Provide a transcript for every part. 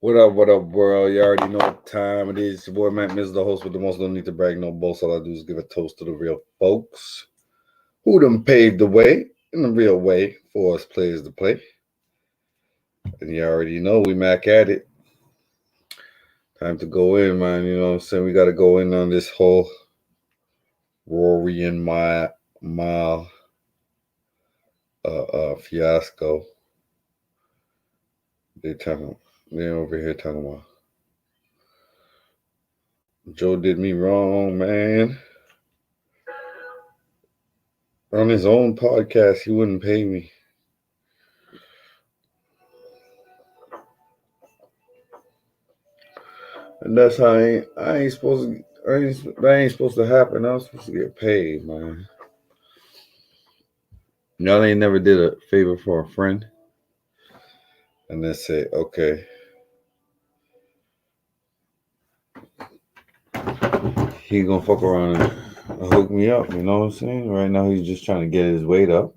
What up, world? You already know what time it is. Your boy Matt Miz, the host with the most. Don't need to brag, no boast. All I do is give a toast to the real folks who done paved the way in the real way for us players to play. And you already know we Mac at it. Time to go in, man. You know what I'm saying? We got to go in on this whole Rory and Mile fiasco. They're over here talking about Joe did me wrong, man. On his own podcast, he wouldn't pay me. And that's how I ain't supposed to. That ain't supposed to happen. I'm supposed to get paid, man. Y'all ain't never did a favor for a friend, and then say, okay, he gonna fuck around and hook me up. You know what I'm saying? Right now, he's just trying to get his weight up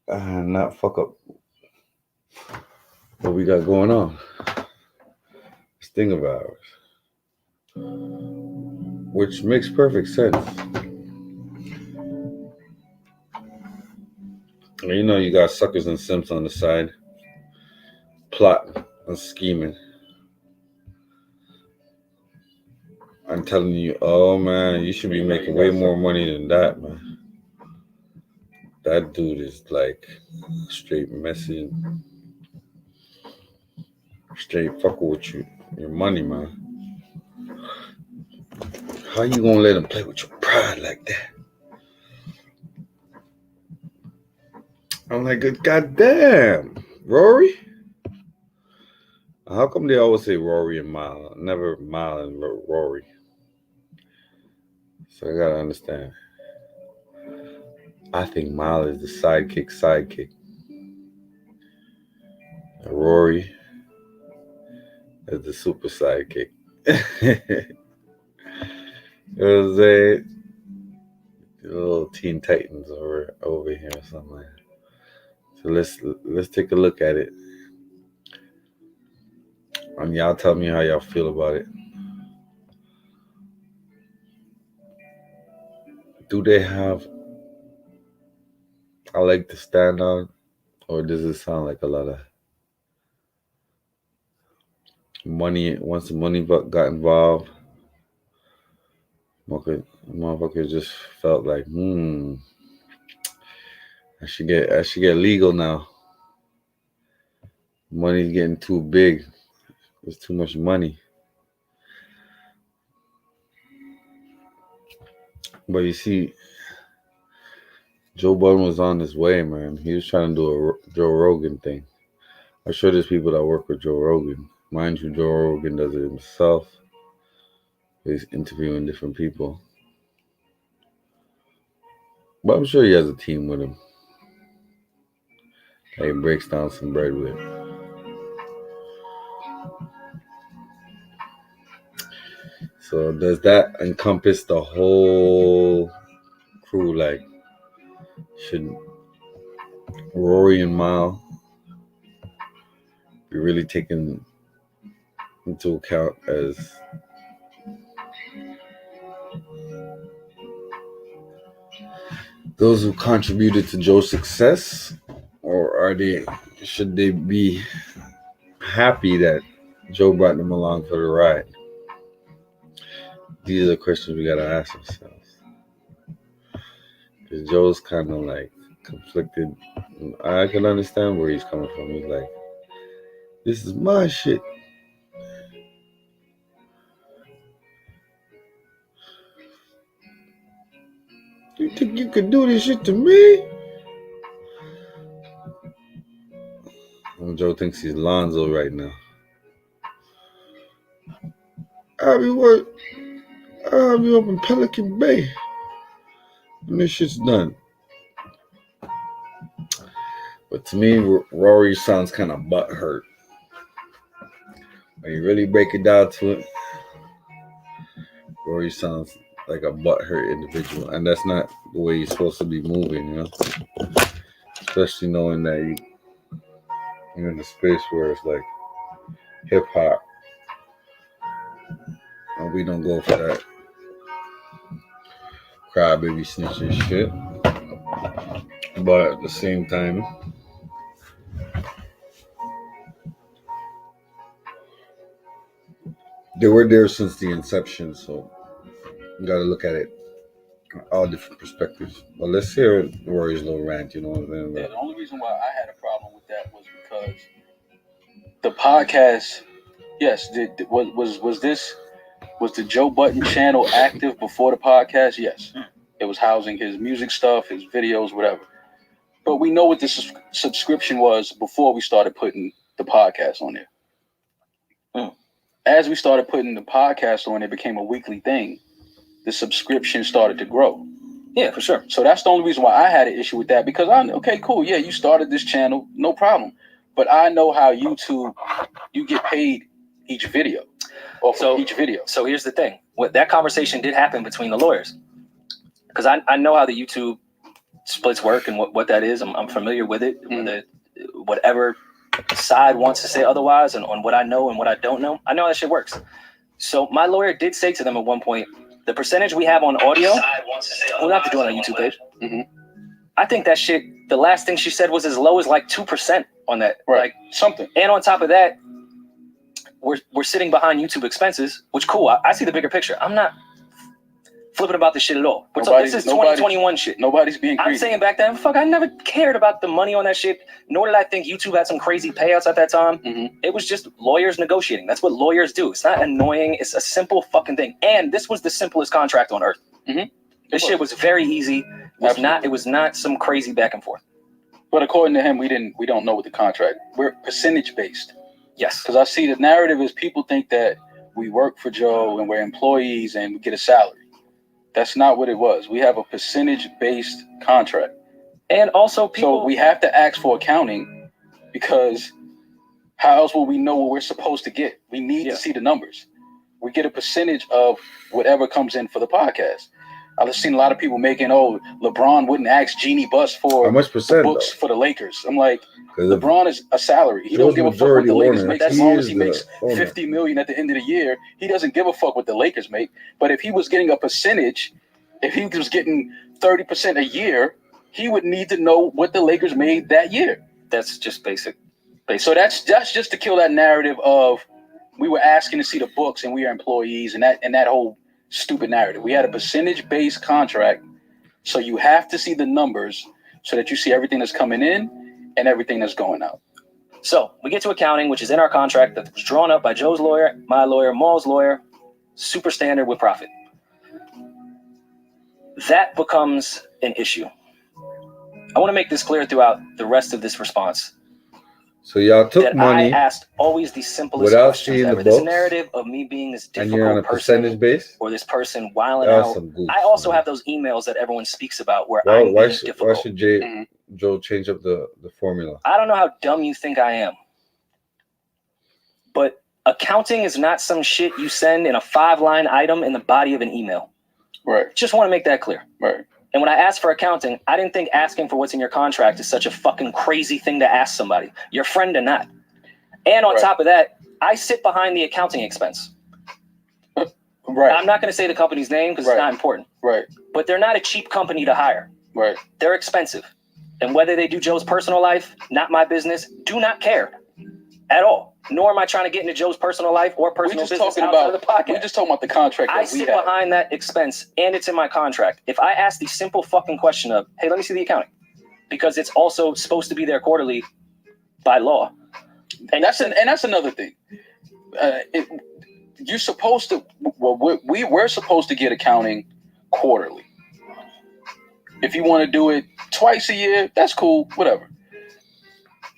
and not fuck up what we got going on. This thing of ours, which makes perfect sense. You know, you got suckers and simps on the side, plotting and scheming. I'm telling you, oh man, you should be making way more money than that, man. That dude is like straight messy, straight fucking with your money, man. How you gonna let him play with your pride like that? I'm like, God damn, Rory. How come they always say Rory and Mile, never Mile and Rory? So I gotta understand. I think Mile is the sidekick. And Rory is the super sidekick. You know what I'm saying? The little Teen Titans over here or something like that. So let's take a look at it. And y'all tell me how y'all feel about it. Do they have a leg to stand on? Or does it sound like a lot of money? Once the money got involved, motherfucker just felt like, I should get legal now. Money's getting too big. There's too much money. But you see, Joe Budden was on his way, man. He was trying to do a Joe Rogan thing. I'm sure there's people that work with Joe Rogan. Mind you, Joe Rogan does it himself. He's interviewing different people. But I'm sure he has a team with him that he breaks down some bread with. So does that encompass the whole crew? Like, should Rory and Mile be really taken into account as those who contributed to Joe's success, or should they be happy that Joe brought them along for the ride? These are the questions we gotta ask ourselves. Because Joe's kind of like conflicted. I can understand where he's coming from. He's like, this is my shit. You think you could do this shit to me? And Joe thinks he's Lonzo right now. I'll be up in Pelican Bay when this shit's done. But to me, Rory sounds kind of butthurt. When you really break it down to it, Rory sounds like a butthurt individual. And that's not the way you're supposed to be moving, you know? Especially knowing that you're in a space where it's like hip hop, and we don't go for that crybaby snitching shit. But at the same time, they were there since the inception, so you got to look at it all different perspectives. But let's hear Rory's little rant. You know what I'm saying? Yeah, the only reason why I had a problem with that was because the podcast. Yes, was the Joe Budden channel active before the podcast? Yes, it was housing his music stuff, his videos, whatever. But we know what the subscription was before we started putting the podcast on there. As we started putting the podcast on, it became a weekly thing. The subscription started to grow. Yeah, for sure. So that's the only reason why I had an issue with that, because okay, cool. Yeah, you started this channel, no problem. But I know how YouTube, you get paid each video or for each video. So here's the thing. That conversation did happen between the lawyers, because I know how the YouTube splits work and what that is. I'm familiar with it. Whatever side wants to say otherwise, and on what I know and what I don't know, I know how that shit works. So my lawyer did say to them at one point, the percentage we have on audio, we'll have to do it on our YouTube page. I think that shit, the last thing she said was as low as like 2% on that. Right. Like something. And on top of that, we're sitting behind YouTube expenses, which cool. I see the bigger picture. I'm not flipping about this shit at all. This is 2021 shit. Nobody's being greedy. I'm saying back then, I never cared about the money on that shit, nor did I think YouTube had some crazy payouts at that time. It was just lawyers negotiating. That's what lawyers do. It's not annoying. It's a simple fucking thing. And this was the simplest contract on earth. This shit was very easy. It was not some crazy back and forth. But according to him, we don't know what the contract. We're percentage based. Yes. Because I see the narrative is people think that we work for Joe and we're employees and we get a salary. That's not what it was. We have a percentage-based contract. And also people... So we have to ask for accounting, because how else will we know what we're supposed to get? We need to see the numbers. We get a percentage of whatever comes in for the podcast. I've seen a lot of people making, LeBron wouldn't ask Jeannie Buss for how much percent books for the Lakers. I'm like, LeBron is a salary. He don't give a fuck what the Lakers make. As long as he makes $50 million at the end of the year, he doesn't give a fuck what the Lakers make. But if he was getting a percentage, if he was getting 30% a year, he would need to know what the Lakers made that year. That's just basic. So that's just to kill that narrative of we were asking to see the books and we are employees, and that whole stupid narrative. We had a percentage-based contract, so you have to see the numbers so that you see everything that's coming in and everything that's going out. So we get to accounting, which is in our contract that was drawn up by Joe's lawyer, my lawyer, Maul's lawyer, super standard with profit. That becomes an issue. I want to make this clear throughout the rest of this response. So y'all took money. I asked always the simplest without questions seeing ever. the This narrative of me being this difficult and you're on a person, percentage base, or this person wilding out. I also have those emails that everyone speaks about where I'm being difficult. Why should Joe change up the formula? I don't know how dumb you think I am, but accounting is not some shit you send in a 5-line item in the body of an email. Right. Just want to make that clear. Right. And when I asked for accounting, I didn't think asking for what's in your contract is such a fucking crazy thing to ask somebody, your friend or not. And on top of that, I sit behind the accounting expense. Right. I'm not going to say the company's name because it's not important. Right. But they're not a cheap company to hire. Right. They're expensive. And whether they do Joe's personal life, not my business, do not care at all. Nor am I trying to get into Joe's personal life or personal business outside of the podcast. We're just talking about the contract I sit behind that expense, and it's in my contract. If I ask the simple fucking question of, hey, let me see the accounting, because it's also supposed to be there quarterly by law. And that's another thing. You're supposed to. Well, we're supposed to get accounting quarterly. If you want to do it twice a year, that's cool. Whatever.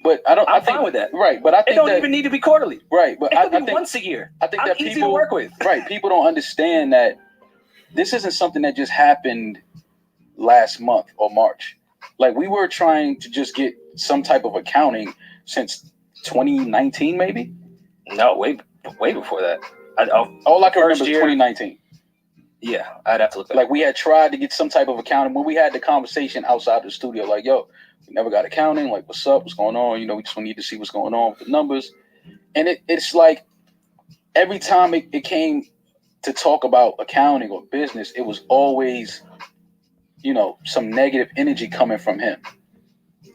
But I'm fine with that. Right. But I think it don't even need to be quarterly. Right. But it could be once a year. I think I'm that easy to work with. Right. People don't understand that this isn't something that just happened last month or March. Like, we were trying to just get some type of accounting since 2019, maybe. No, way before that. All I can remember is 2019. Yeah, I'd have to look. Like, we had tried to get some type of accounting when we had the conversation outside the studio. Like, yo, We never got accounting. Like, what's up? What's going on? You know, we just need to see what's going on with the numbers. And it's like every time it came to talk about accounting or business, it was always, you know, some negative energy coming from him.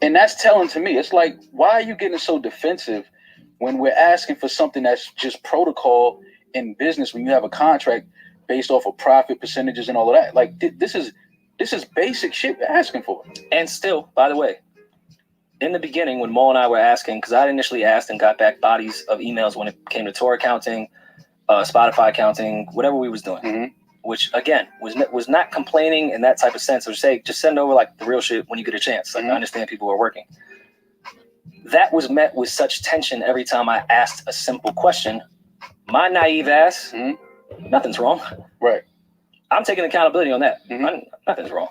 And that's telling to me. It's like, why are you getting so defensive when we're asking for something that's just protocol in business when you have a contract based off of profit percentages and all of that? Like, this is basic shit we're asking for. And still, by the way, in the beginning when Mo and I were asking, because I initially asked and got back bodies of emails when it came to tour accounting, Spotify accounting, whatever we was doing, which again was not complaining in that type of sense, or say just send over like the real shit when you get a chance. Like I understand people are working. That was met with such tension every time I asked a simple question. My naive ass, nothing's wrong. Right. I'm taking accountability on that. Nothing's wrong.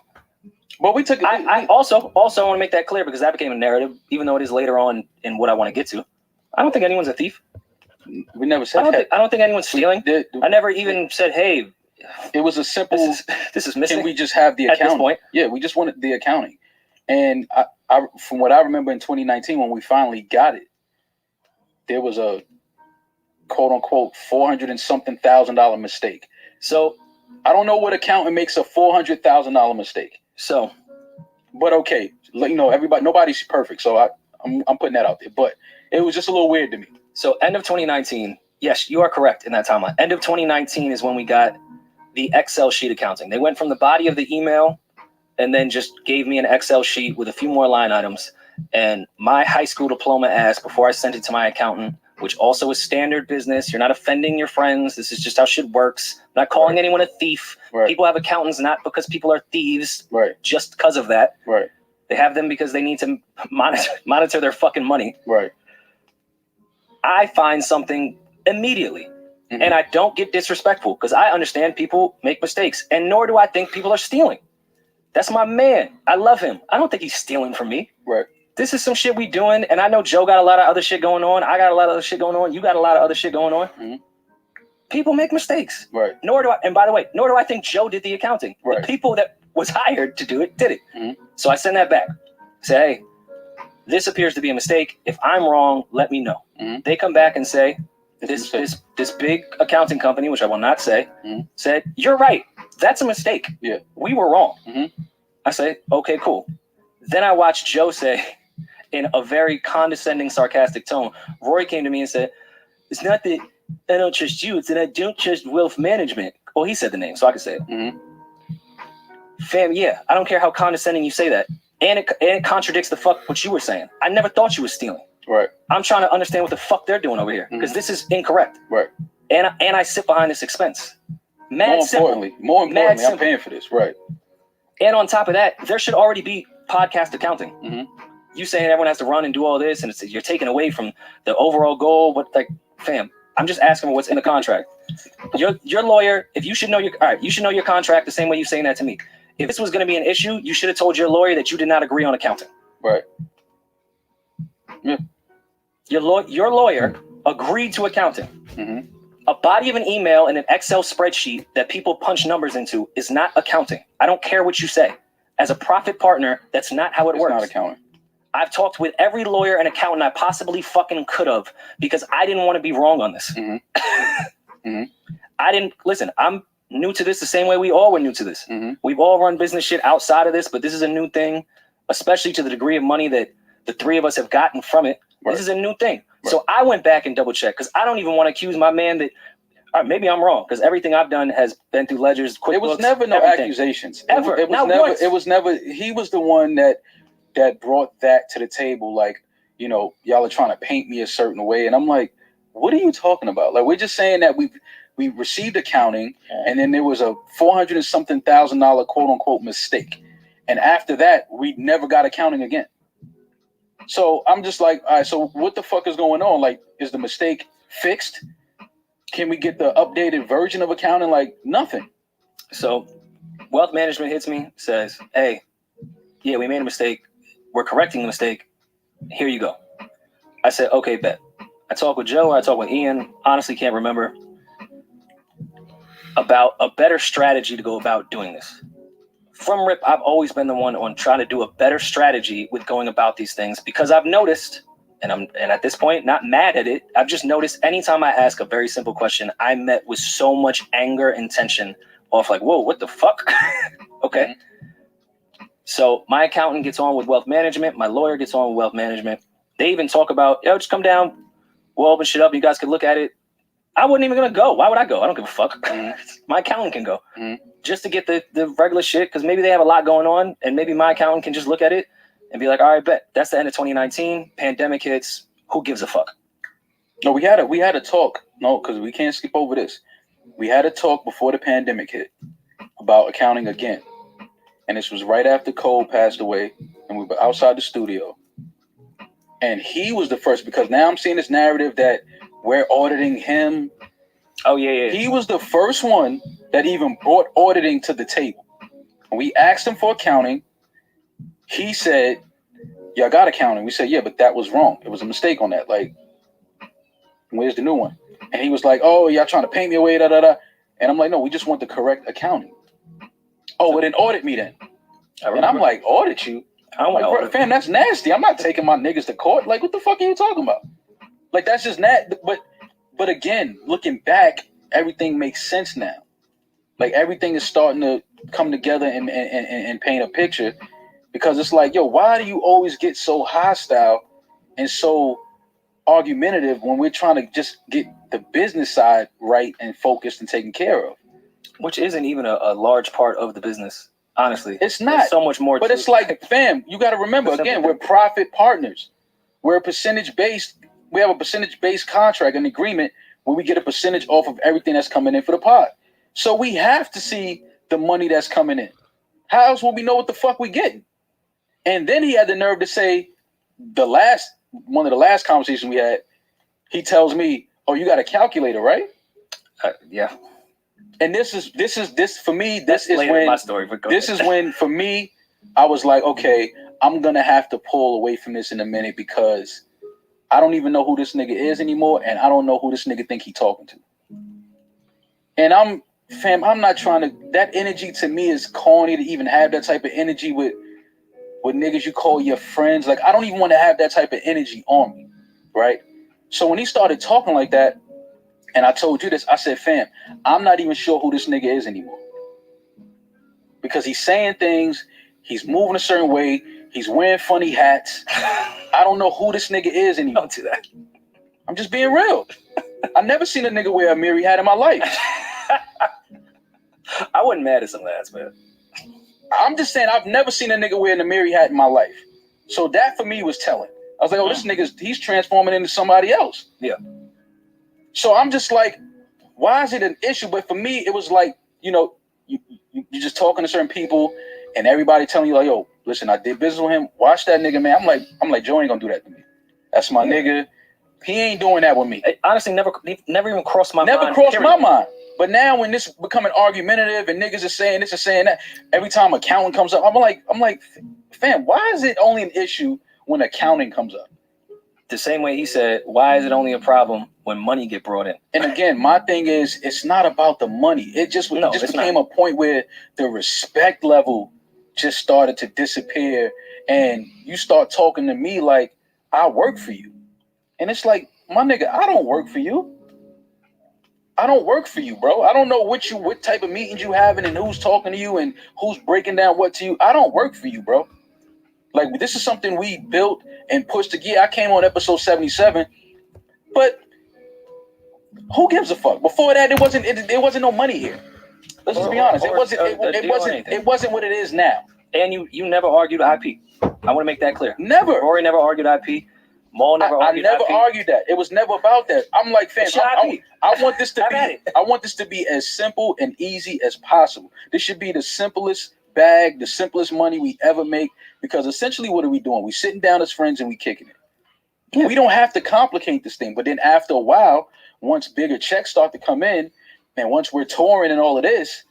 Well, we took. I also want to make that clear because that became a narrative, even though it is later on in what I want to get to. I don't think anyone's a thief. We never said that. I don't think anyone's stealing. I never even said, "Hey." It was a simple. This is missing. Can we just have the accounting? At this point? Yeah, we just wanted the accounting. And I, from what I remember in 2019, when we finally got it, there was a quote unquote $400,000 and something mistake. So I don't know what accountant makes a $400,000 mistake. So, but okay, you know, nobody's perfect. So I'm putting that out there. But it was just a little weird to me. So end of 2019. Yes, you are correct in that timeline. End of 2019 is when we got the Excel sheet accounting. They went from the body of the email and then just gave me an Excel sheet with a few more line items. And my high school diploma asked before I sent it to my accountant, which also is standard business. You're not offending your friends. This is just how shit works. I'm not calling anyone a thief. Right. People have accountants not because people are thieves, just because of that. Right. They have them because they need to monitor their fucking money. Right. I find something immediately. And I don't get disrespectful because I understand people make mistakes, and nor do I think people are stealing. That's my man. I love him. I don't think he's stealing from me. Right. This is some shit we doing, and I know Joe got a lot of other shit going on. I got a lot of other shit going on. You got a lot of other shit going on. People make mistakes. Right. Nor do I, and by the way, nor do I think Joe did the accounting. Right. The people that was hired to do it did it. So I send that back. Say, hey, this appears to be a mistake. If I'm wrong, let me know. They come back and say, this big accounting company, which I will not say, said, you're right. That's a mistake. Yeah. We were wrong. I say, okay, cool. Then I watched Joe say, in a very condescending, sarcastic tone, Rory came to me and said, it's not that I don't trust you, it's that I don't trust wealth management. Well, he said the name, so I can say it. Fam, yeah, I don't care how condescending you say that. And it contradicts the fuck what you were saying. I never thought you were stealing. Right. I'm trying to understand what the fuck they're doing over here because this is incorrect. Right. And I sit behind this expense. More importantly, I'm paying for this. Right. And on top of that, there should already be podcast accounting. You saying everyone has to run and do all this, and you're taking away from the overall goal. What, like, fam? I'm just asking what's in the contract. Your lawyer, if you should know you should know your contract the same way you're saying that to me. If this was going to be an issue, you should have told your lawyer that you did not agree on accounting. Right. Yeah. Your lawyer agreed to accounting. A body of an email and an Excel spreadsheet that people punch numbers into is not accounting. I don't care what you say. As a profit partner, that's not how it works. It's not accounting. I've talked with every lawyer and accountant I possibly fucking could have because I didn't want to be wrong on this. I didn't listen. I'm new to this the same way we all were new to this. We've all run business shit outside of this, but this is a new thing, especially to the degree of money that the three of us have gotten from it. Right. This is a new thing. Right. So I went back and double checked because I don't even want to accuse my man that maybe I'm wrong because everything I've done has been through ledgers, QuickBooks. It was never no accusations. Ever. It was never. He was the one that brought that to the table. Like, you know, y'all are trying to paint me a certain way. And I'm like, what are you talking about? Like, we're just saying that we received accounting and then there was a $400,000 and something quote unquote mistake. And after that, we never got accounting again. So I'm just like, all right, so what the fuck is going on? Like, is the mistake fixed? Can we get the updated version of accounting? Like, nothing. So wealth management hits me, says, hey, yeah, we made a mistake. We're correcting the mistake. Here you go. I said, okay, bet. I talked with Joe. I talked with Ian. Honestly, can't remember. About a better strategy to go about doing this. from rip, I've always been the one on trying to do a better strategy with going about these things, because I've noticed, and at this point not mad at it, I've just noticed anytime I ask a very simple question, I'm met with so much anger and tension off like, whoa, what the fuck? Okay. So my accountant gets on with wealth management. My lawyer gets on with wealth management. They even talk about, yo, just come down. We'll open shit up. You guys can look at it. I wasn't even going to go. Why would I go? I don't give a fuck. My accountant can go just to get the regular shit, because maybe they have a lot going on, and maybe my accountant can just look at it and be like, all right, bet. That's the end of 2019. Pandemic hits. Who gives a fuck? No, we had a talk. No, because we can't skip over this. We had a talk before the pandemic hit about accounting again. And this was right after Cole passed away, and we were outside the studio. And he was the first, because now I'm seeing this narrative that we're auditing him. Oh, yeah. He was the first one that even brought auditing to the table. When we asked him for accounting, he said, y'all got accounting. We said, yeah, but that was wrong. It was a mistake on that. Like, where's the new one? And he was like, oh, y'all trying to paint me away, da-da-da. And I'm like, no, we just want the correct accounting. Oh, well, then audit me then. And I'm like, audit you? I'm like, bro, fam, that's nasty. I'm not taking my niggas to court. Like, what the fuck are you talking about? Like, that's just but again, looking back, everything makes sense now. Like, everything is starting to come together and paint a picture, because it's like, yo, why do you always get so hostile and so argumentative when we're trying to just get the business side right and focused and taken care of? Which isn't even a large part of the business, honestly. It's not. There's so much more. But it's like, fam, you got to remember, again, we're profit partners. We're percentage-based. We have a percentage-based contract, an agreement, where we get a percentage off of everything that's coming in for the pod. So we have to see the money that's coming in. How else will we know what the fuck we getting? And then he had the nerve to say, one of the last conversations we had, he tells me, oh, you got a calculator, right? Yeah. And this is for me. This is when for me, I was like, okay, I'm gonna have to pull away from this in a minute, because I don't even know who this nigga is anymore, and I don't know who this nigga think he talking to. And I'm not trying to. That energy to me is corny to even have that type of energy with niggas you call your friends. Like, I don't even want to have that type of energy on me, right? So when he started talking like that, and I told you this, I said, fam, I'm not even sure who this nigga is anymore. Because he's saying things, he's moving a certain way, he's wearing funny hats. I don't know who this nigga is anymore. Don't do that. I'm just being real. I never seen a nigga wear a Miri hat in my life. I wasn't mad at some lads, man. I'm just saying, I've never seen a nigga wearing a Miri hat in my life. So that for me was telling. I was like, oh, this nigga's, he's transforming into somebody else. Yeah. So I'm just like, why is it an issue? But for me, it was like, you're just talking to certain people and everybody telling you like, yo, listen, I did business with him. Watch that nigga, man. I'm like, Joe ain't gonna do that to me. That's my nigga. He ain't doing that with me. It honestly, never even crossed my mind. Never crossed my mind. But now when this becoming argumentative and niggas are saying this and saying that, every time accounting comes up, I'm like, fam, why is it only an issue when accounting comes up? The same way he said, why is it only a problem when money get brought in? And again, my thing is, it's not about the money. It just became a point where the respect level just started to disappear, and you start talking to me like I work for you. And it's like, my nigga, I don't work for you. I don't work for you, bro. I don't know what type of meetings you having and who's talking to you and who's breaking down what to you. I don't work for you, bro. Like, this is something we built and pushed together. I came on episode 77, but who gives a fuck? Before that, it wasn't no money here. Let's just be honest. It wasn't what it is now. And you never argued IP. I want to make that clear. Never. Rory never argued IP. Maul never argued IP. I never argued that. It was never about that. I'm like, fam, I want this to be as simple and easy as possible. This should be the simplest bag, the simplest money we ever make, because essentially what are we doing? We sitting down as friends and we kicking it. Yeah. We don't have to complicate this thing. But then after a while, once bigger checks start to come in, and once we're touring and all of this,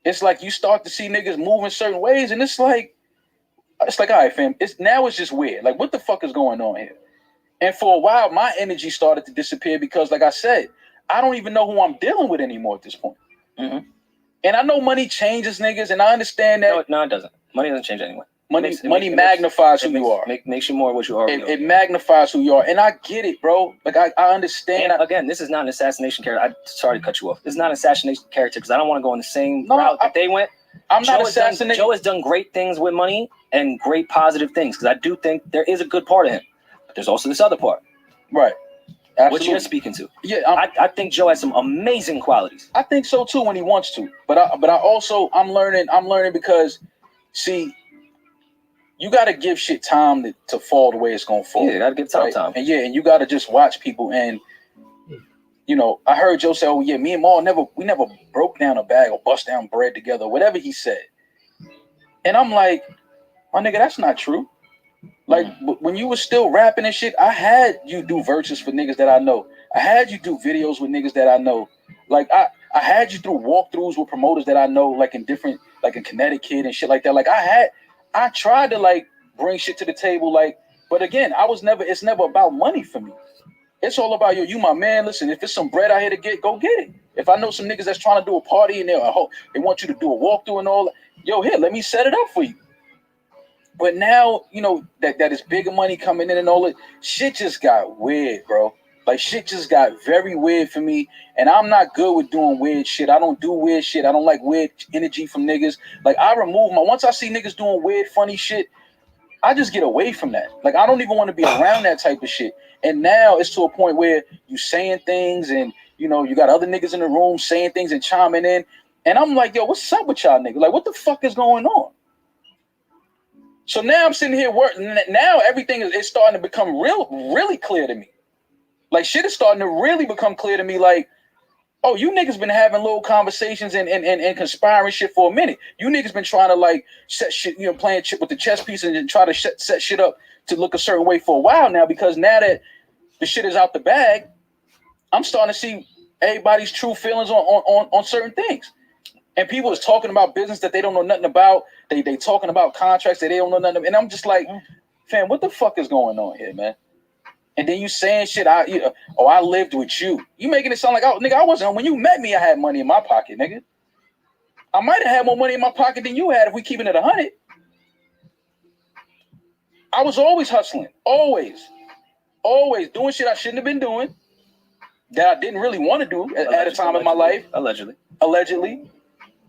it's like you start to see niggas move in certain ways, and it's like, all right, fam, it's just weird. Like, what the fuck is going on here? And for a while, my energy started to disappear because, like I said, I don't even know who I'm dealing with anymore at this point. Mm-hmm. And I know money changes niggas, and I understand that. No, it doesn't. Money doesn't change anyone. Money magnifies who you are. Makes you more what you are. It magnifies who you are. And I get it, bro. Like, I understand. And again, this is not an assassination character. I'm sorry to cut you off. This is not an assassination character because I don't want to go in the same route that they went. I'm not assassinating. Joe has done great things with money and great positive things because I do think there is a good part of him. But there's also this other part. Right. Absolutely. What you're speaking to. Yeah. I think Joe has some amazing qualities. I think so too when he wants to. But I also, I'm learning because, see, you got to give shit time to fall the way it's going to fall. Yeah, you got to give time. And and you got to just watch people. And, you know, I heard Joe say, oh, yeah, me and Maul never broke down a bag or bust down bread together, whatever he said. And I'm like, my nigga, that's not true. Like, when you was still rapping and shit, I had you do verses for niggas that I know. I had you do videos with niggas that I know. Like, I had you do walkthroughs with promoters that I know, like in Connecticut and shit like that. Like, I tried to like bring shit to the table, like, but again, it's never about money for me. It's all about you my man. Listen, if it's some bread out here to get, go get it. If I know some niggas that's trying to do a party and they want you to do a walkthrough and all that, yo, here, let me set it up for you. But now, you know, that is bigger money coming in and all that, shit just got weird, bro. Like, shit just got very weird for me, and I'm not good with doing weird shit. I don't do weird shit. I don't like weird energy from niggas. Like, I remove once I see niggas doing weird, funny shit, I just get away from that. Like, I don't even want to be around that type of shit. And now it's to a point where you saying things and, you know, you got other niggas in the room saying things and chiming in, and I'm like, yo, what's up with y'all niggas? Like, what the fuck is going on? So now I'm sitting here working. Now everything is starting to become really clear to me. Like, shit is starting to really become clear to me. Like, oh, you niggas been having little conversations and conspiring shit for a minute. You niggas been trying to like set shit, you know, playing shit with the chess piece and try to set shit up to look a certain way for a while now. Because now that the shit is out the bag, I'm starting to see everybody's true feelings on certain things. And people is talking about business that they don't know nothing about. They talking about contracts that they don't know nothing about. And I'm just like, fam, what the fuck is going on here, man? And then you saying shit, I lived with you. You making it sound like, oh, nigga, I wasn't. When you met me, I had money in my pocket, nigga. I might have had more money in my pocket than you had if we keeping it 100. I was always hustling, always doing shit I shouldn't have been doing, that I didn't really want to do at a time in my life. Allegedly.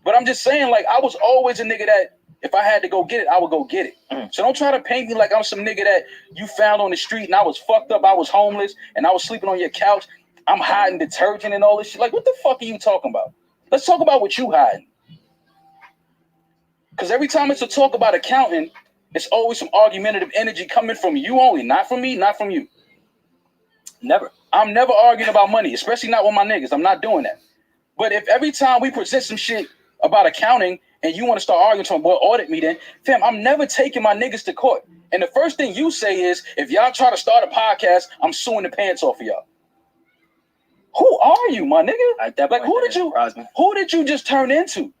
But I'm just saying, like, I was always a nigga that if I had to go get it, I would go get it. So don't try to paint me like I'm some nigga that you found on the street and I was fucked up, I was homeless, and I was sleeping on your couch. I'm hiding detergent and all this shit. Like, what the fuck are you talking about? Let's talk about what you hiding. Because every time it's a talk about accounting, it's always some argumentative energy coming from you only, not from me, not from you. Never. I'm never arguing about money, especially not with my niggas. I'm not doing that. But if every time we present some shit about accounting and you want to start arguing to them, boy, audit me then, fam, I'm never taking my niggas to court. And the first thing you say is, if y'all try to start a podcast, I'm suing the pants off of y'all. Who are you, my nigga? Like, who did you just turn into?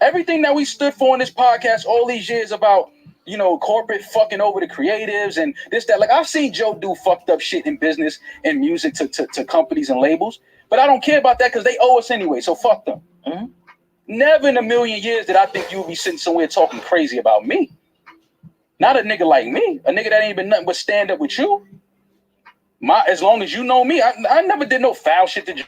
Everything that we stood for in this podcast all these years about, you know, corporate fucking over the creatives and this, that. Like, I've seen Joe do fucked up shit in business and music to companies and labels, but I don't care about that because they owe us anyway, so fuck them. Mm-hmm. Never in a million years did I think you would be sitting somewhere talking crazy about me. Not a nigga like me, a nigga that ain't been nothing but stand up with you. As long as you know me, I never did no foul shit to you.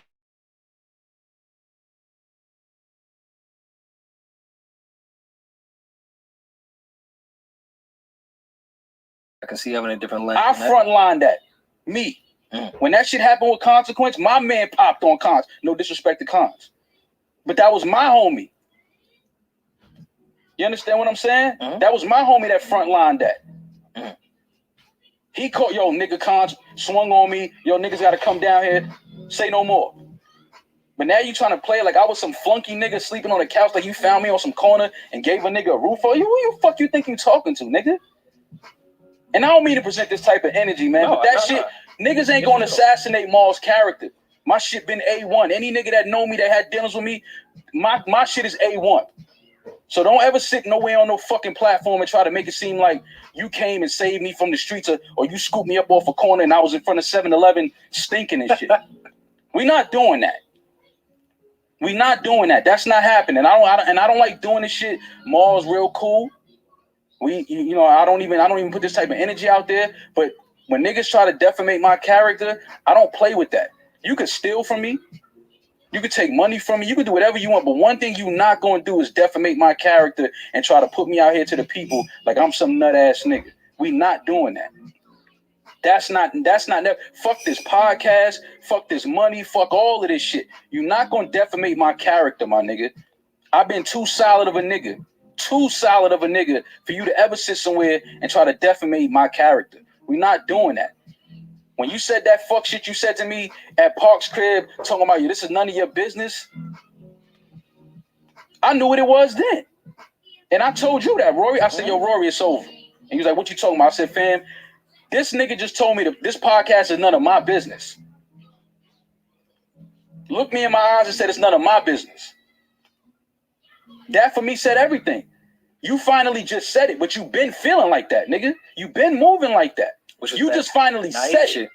I can see having a different lens. I frontline that. Me. When that shit happened with Consequence, my man popped on Cons. No disrespect to Cons. But that was my homie. You understand what I'm saying? That was my homie that frontlined that. He called, yo, nigga, Cons swung on me. Yo, niggas got to come down here. Say no more. But now you trying to play like I was some flunky nigga sleeping on the couch, like you found me on some corner and gave a nigga a roof for you. Who you fuck you think you talking to, nigga? And I don't mean to present this type of energy, man, but that shit, niggas ain't going to assassinate Maul's character. My shit been A1. Any nigga that know me that had dealings with me, my shit is A1. So don't ever sit nowhere on no fucking platform and try to make it seem like you came and saved me from the streets or you scooped me up off a corner and I was in front of 7-Eleven stinking and shit. We not doing that. We not doing that. That's not happening. I don't like doing this shit. Maul's real cool. I don't even put this type of energy out there. But when niggas try to defamate my character, I don't play with that. You could steal from me. You could take money from me. You could do whatever you want. But one thing you not going to do is defamate my character and try to put me out here to the people like I'm some nut ass nigga. We not doing that. That's not fuck this podcast, fuck this money, fuck all of this shit. You're not going to defamate my character, my nigga. I've been too solid of a nigga for you to ever sit somewhere and try to defamate my character. We're not doing that. When you said that fuck shit you said to me at Park's crib, talking about you, this is none of your business. I knew what it was then. And I told you that, Rory. I said, yo, Rory, it's over. And he was like, what you talking about? I said, fam, this nigga just told me that this podcast is none of my business. Looked me in my eyes and said, it's none of my business. That for me said everything. You finally just said it, but you've been feeling like that, nigga. You've been moving like that. You just finally said it.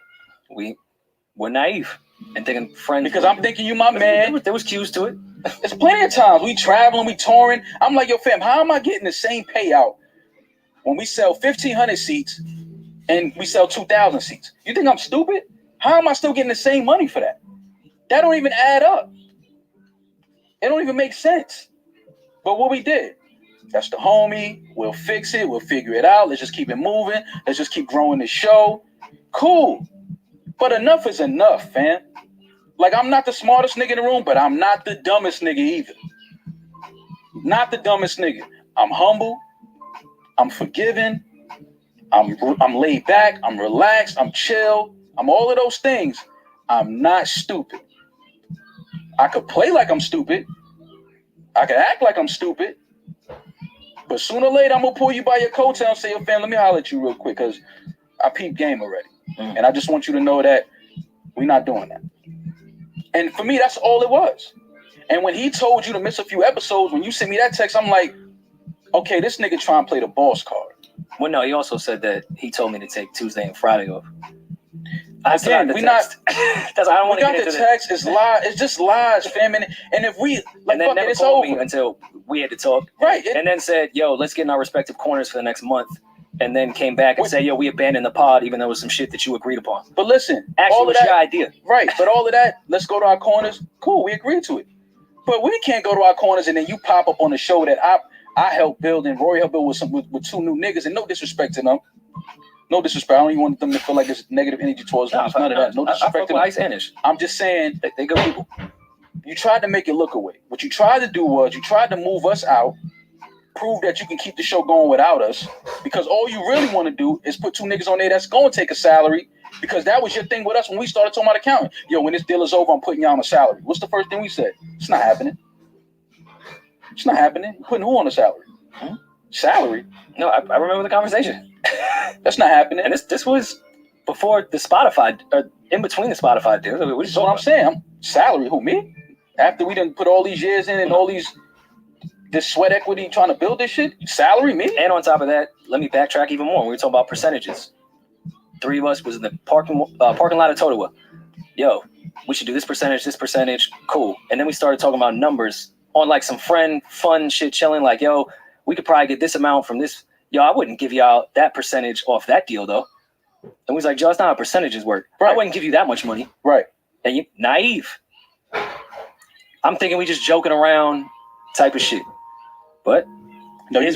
We're naive and thinking friends. Because I'm thinking you my man. There was cues to it. There's plenty of times we traveling, we touring. I'm like, yo, fam, how am I getting the same payout when we sell 1,500 seats and we sell 2,000 seats? You think I'm stupid? How am I still getting the same money for that? That don't even add up. It don't even make sense. But what we did, that's the homie. We'll fix it. We'll figure it out. Let's just keep it moving. Let's just keep growing the show. Cool. But enough is enough, fam. Like, I'm not the smartest nigga in the room, but I'm not the dumbest nigga either. Not the dumbest nigga. I'm humble. I'm forgiving. I'm laid back. I'm relaxed. I'm chill. I'm all of those things. I'm not stupid. I could play like I'm stupid. I could act like I'm stupid. But sooner or later, I'm going to pull you by your coattail and say, yo, fam, let me holler at you real quick because I peeped game already. And I just want you to know that we're not doing that. And for me, that's all it was. And when he told you to miss a few episodes, when you sent me that text, I'm like, okay, this nigga trying to play the boss card. Well, no, he also said that he told me to take Tuesday and Friday off. Again, we not. Because I don't want to get into the text. It's lies. It's just lies, fam. And if we like, and then never called me until we had to talk, right? And then said, "Yo, let's get in our respective corners for the next month." And then came back and said, "Yo, we abandoned the pod, even though it was some shit that you agreed upon." But listen, actually, all of that, your idea, right? But all of that, let's go to our corners. Cool, we agreed to it. But we can't go to our corners and then you pop up on the show that I helped build and Rory helped build with two new niggas. And no disrespect to them. No disrespect. I don't even want them to feel like there's negative energy towards them. None of that. No disrespect to them. I'm just saying they good people. You tried to make it look away. What you tried to do was you tried to move us out, prove that you can keep the show going without us, because all you really want to do is put two niggas on there that's going to take a salary, because that was your thing with us when we started talking about accounting. Yo, when this deal is over, I'm putting y'all on a salary. What's the first thing we said? It's not happening. It's not happening. You're putting who on a salary? Salary? No, I remember the conversation. That's not happening. And this was before the Spotify, in between the Spotify deals. That's what I'm saying. Salary, who, me? After we done put all these years in and all this sweat equity trying to build this shit, salary, me? And on top of that, let me backtrack even more. We were talking about percentages. 3 of us was in the parking lot of Totowa. Yo, we should do this percentage, cool. And then we started talking about numbers on like some fun shit, chilling. Like, yo, we could probably get this amount from this. Yo, I wouldn't give y'all that percentage off that deal though. And we was like, Joe, that's not how percentages work. Right. I wouldn't give you that much money. Right. And you naive. I'm thinking we just joking around type of shit. But no, you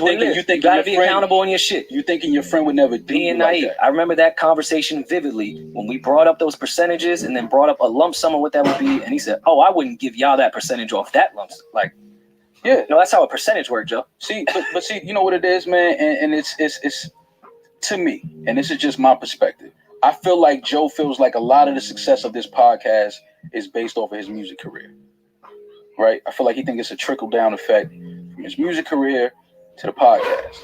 gotta be accountable in your shit. You thinking your friend would never do being naive. Like that. I remember that conversation vividly when we brought up those percentages and then brought up a lump sum of what that would be. And he said, "Oh, I wouldn't give y'all that percentage off that lump sum." Like, yeah, no, that's how a percentage works, Joe. See, but see, you know what it is, man, and it's to me, and this is just my perspective. I feel like Joe feels like a lot of the success of this podcast is based off of his music career, right? I feel like he thinks it's a trickle down effect from his music career to the podcast.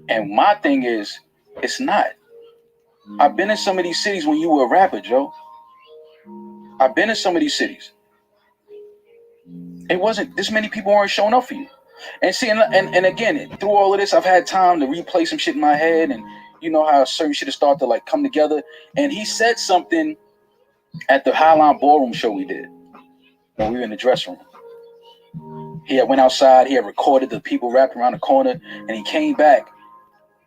And my thing is, it's not. I've been in some of these cities when you were a rapper, Joe. I've been in some of these cities. It wasn't, this many people weren't showing up for you. And see, and again, through all of this, I've had time to replay some shit in my head, and you know how certain shit has started to like come together. And he said something at the Highline Ballroom show we did when we were in the dressing room. He had went outside. He had recorded the people wrapped around the corner, and he came back,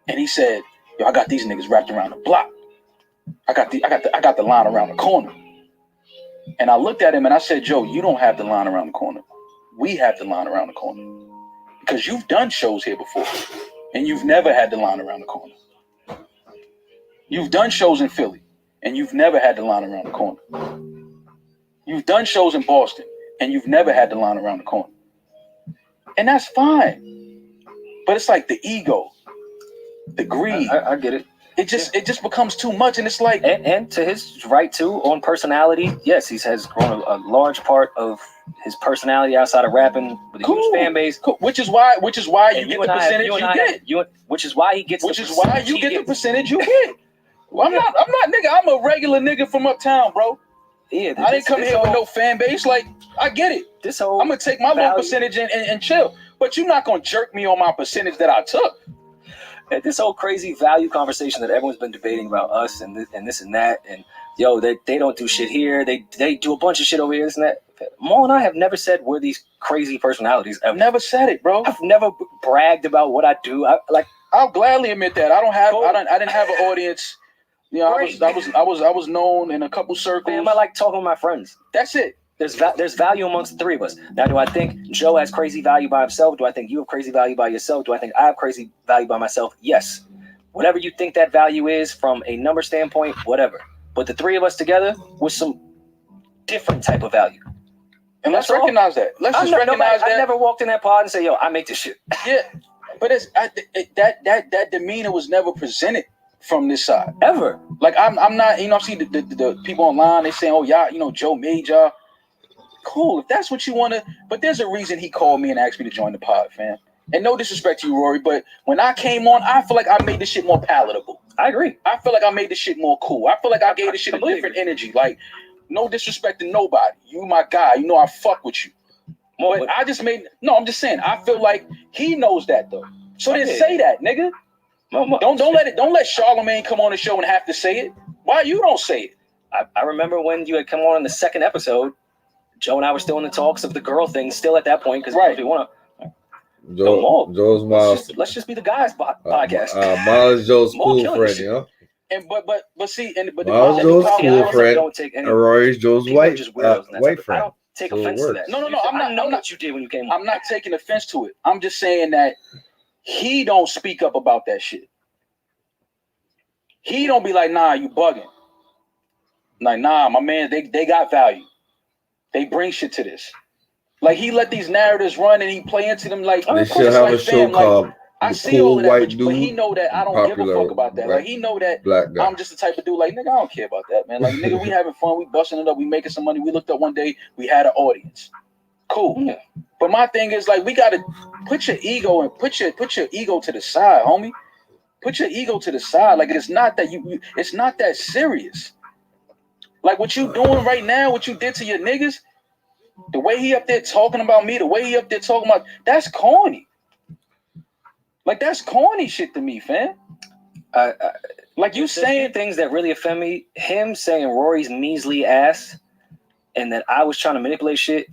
and he said, "Yo, I got these niggas wrapped around the block. I got the line around the corner." And I looked at him and I said, "Joe, you don't have the line around the corner. We have the line around the corner because you've done shows here before, and you've never had the line around the corner. You've done shows in Philly, and you've never had the line around the corner. You've done shows in Boston, and you've never had the line around the corner. And that's fine. But it's like the ego, the greed. I get it. It just becomes too much, and it's like and to his right too on personality. Yes, he has grown a large part of his personality outside of rapping with a huge fan base. Cool. Which is why you get the percentage you get. Which is why he gets. Which is why you get the percentage you get. Well, I'm not nigga. I'm a regular nigga from uptown, bro. Yeah, I didn't come here with no fan base. Like, I get it. I'm gonna take my little percentage and chill. But you're not gonna jerk me on my percentage that I took. And this whole crazy value conversation that everyone's been debating about us and this and that, and yo, they don't do shit here. They do a bunch of shit over here, this and that. Mo and I have never said we're these crazy personalities. I've never said it, bro. I've never bragged about what I do. I'll gladly admit that. I didn't have an audience. You know, I was known in a couple circles. Man, I like talking with my friends. That's it. There's value amongst the three of us. Now, do I think Joe has crazy value by himself? Do I think you have crazy value by yourself? Do I think I have crazy value by myself? Yes. Whatever you think that value is from a number standpoint, whatever. But the three of us together with some different type of value. And let's recognize that. I never walked in that pod and say, "Yo, I make this shit." Yeah, but that demeanor was never presented from this side ever. Like I'm not. You know, I see the people online. They saying, "Oh, y'all, you know, Joe made y'all." Cool, if that's what you want to. But there's a reason he called me and asked me to join the pod, fam. And no disrespect to you, Rory, but when I came on, I feel like I made this shit more palatable. I agree. I feel like I made this shit more cool. I feel like I gave this shit a different energy. Like, no disrespect to nobody. You my guy. You know I fuck with you. But I just made. No, I'm just saying. I feel like he knows that though. So then say that, nigga. Don't let Charlamagne come on the show and have to say it. Why you don't say it? I remember when you had come on in the second episode. Joe and I were still in the talks of the girl thing, still at that point, because if you want to. Joe's Miles. Let's just be the guys podcast. Miles Joe's cool friend, you know. And but see, Miles Joe's cool friend. Rory's Joe's white friend. I don't take offense to that. No. I'm not what you did when you came. I'm not taking offense to it. I'm just saying that he don't speak up about that shit. He don't be like, "Nah, you bugging." Like, "Nah, my man, they got value. They bring shit to this." Like, he let these narratives run and he play into them like they should have a show called I see all of that, but he know that I don't give a fuck about that. Like, he know that I'm just the type of dude like, nigga, I don't care about that, man. Like, nigga, we having fun, we busting it up, we making some money. We looked up one day, we had an audience. Cool. Yeah. But my thing is, like, we gotta put your ego and put your ego to the side, homie. Put your ego to the side. Like, it's not that it's not that serious. Like, what you doing right now, what you did to your niggas, the way he up there talking about me, the way he up there talking about, that's corny. Like, that's corny shit to me, fam. Like, you saying things that really offend me. Him saying Rory's measly ass, and that I was trying to manipulate shit.